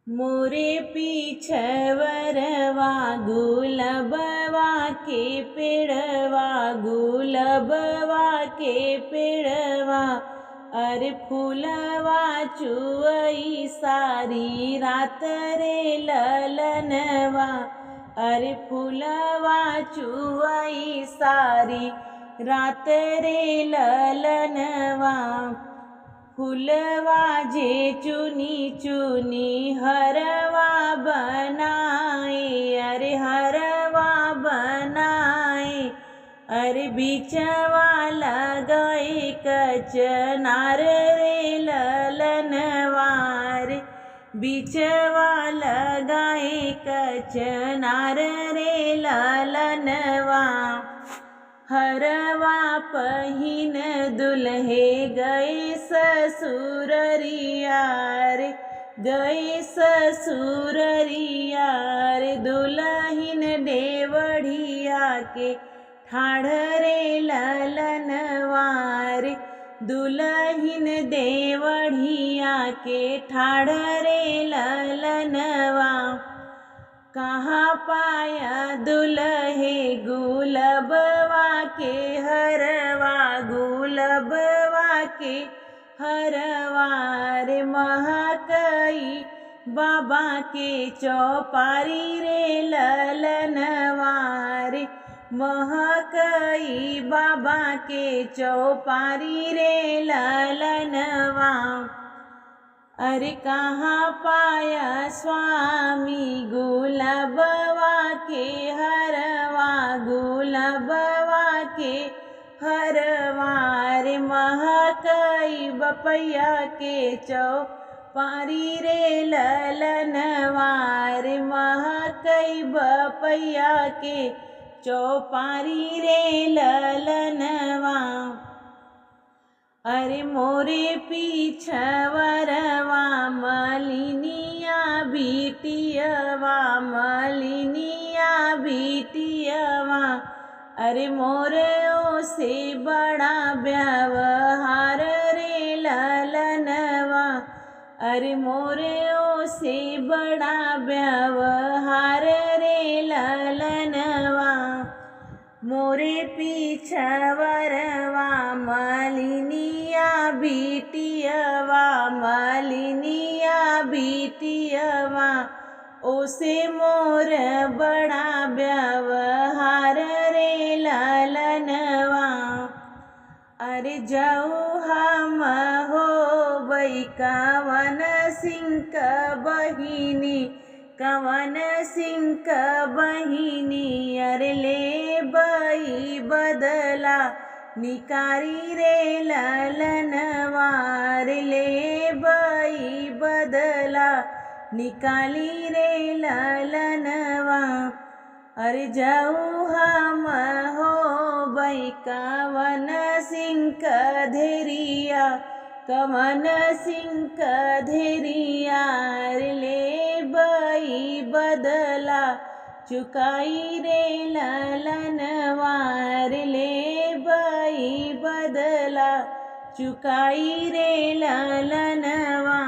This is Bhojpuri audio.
मोरे पीछवरवा गुलबवा के पेड़वा, गुलबवा के पेड़वा। अरे फूलवा चुअई सारी रात रे ललनवा। अरे फूलवा चुअई सारी रात रे ललनवा। फूलवा जे चुनी चुनी हरवा बनाए, अरे हरवा बनाए। अरे बिचवा लगाए कचनार रे ललनवा। रे बिचवा लगाए कचनार रे ललनवा। हरवा पहिन दुल्हे गए ससुररिया रे, गए ससुररिया रे। दुल्हिन डेवढ़िया के ठाढ़ रे ललनवा रे, दुल्हिन देवढ़िया के ठाढ़ रे ललनवा। कहाँ पाया दुल्हे गुलबवा के हरवा, गुलबवा के हरवा। रे महकई बाबा के चौपारी रे ललनवा रे, महकई बाबा के चौपारी रे ललनवा। अरे कहाँ पाया स्वामी गुलबवा के हरवा, गुलबवा के हरवा। रे महकई बपैया के चौपारी रे ललनवा रे, महकई बपैया के चौपारी रे ललनवा। अरे मोरे पीछवरवा मलिनिया बिटियवा, मलिनिया बिटियवा। अरे मोरे से बड़ा व्यवहार रे ललनवा। अरे मोरे से बड़ा व्यवहार रे ललनवा। मोरे पीछवरवा मलिनिया बिटियवा, मलिनिया बिटियवा। ओसे मोर बड़ा व्यवहार रे ललनवा। अरे जाऊ हम हो बई कवन सिंह बहिनी, कवन सिंह बहिनी। अरे ले बई बदला निकारी रे ललनवा रे, ले बई बदला निकाली रे ललनवा। अरे जाऊ हम हो बई कवन सिंह धेरिया, कवन सिंह धेरिया। रे ले बई बदला चुकाई रे ललनवा रे, ले बई बदला चुकाई रे ललनवा।